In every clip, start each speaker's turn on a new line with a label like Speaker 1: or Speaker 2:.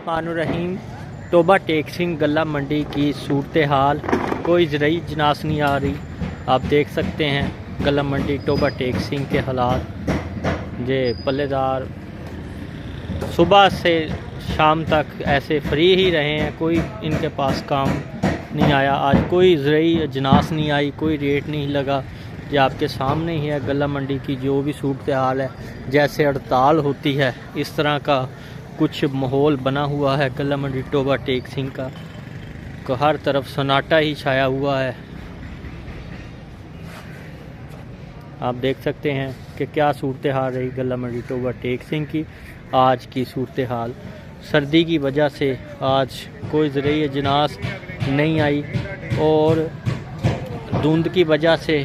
Speaker 1: बिस्मिल्लाहिर्रहमानिर्रहीम। Toba take Singh गला मंडी की सूरत हाल, कोई ज़रूरी जनास नहीं आ रही। आप देख सकते हैं गला मंडी टोबा टेक सिंह के हालात। जे पल्लेदार सुबह से शाम तक ऐसे फ्री ही रहे हैं, कोई इनके पास काम नहीं आया। आज कोई ज़रूरी जनास नहीं आई, कोई रेट नहीं लगा। ये आपके सामने ही है गला मंडी की जो भी सूरत हाल है। जैसे हड़ताल होती है इस तरह का कुछ माहौल बना हुआ है गला मंडी टोबा टेक सिंह का। हर तरफ सन्नाटा ही छाया हुआ है। आप देख सकते हैं कि क्या सूरत हाल रही गला मंडी टोबा टेक सिंह की। आज की सूरत हाल सर्दी की वजह से आज कोई ज़रूरी जनास नहीं आई और धुंध की वजह से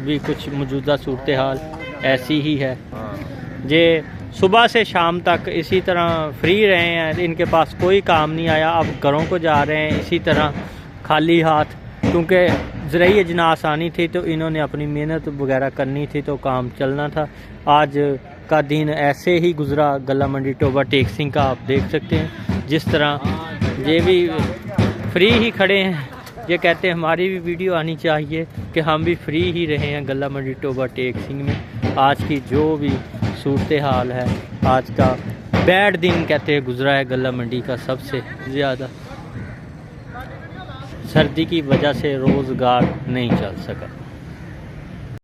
Speaker 1: भी कुछ मौजूदा सूरत हाल ऐसी ही है। जे सुबह से शाम तक इसी तरह फ्री रहे हैं, इनके पास कोई काम नहीं आया। अब घरों को जा रहे हैं इसी तरह खाली हाथ, क्योंकि ज़रूरी अजनास आनी थी तो इन्होंने अपनी मेहनत वगैरह करनी थी तो काम चलना था। आज का दिन ऐसे ही गुज़रा गला मंडी टोबा टेक सिंह का। आप देख सकते हैं जिस तरह ये भी फ्री ही खड़े हैं। ये कहते हैं हमारी भी वीडियो आनी चाहिए कि हम भी फ्री ही रहे हैं गला मंडी टोबा टेक सिंह में। आज की जो भी सूरत हाल है, आज का बैड दिन कहते हैं गुजरा है गला मंडी का सबसे ज़्यादा। सर्दी की वजह से रोज़गार नहीं चल सका।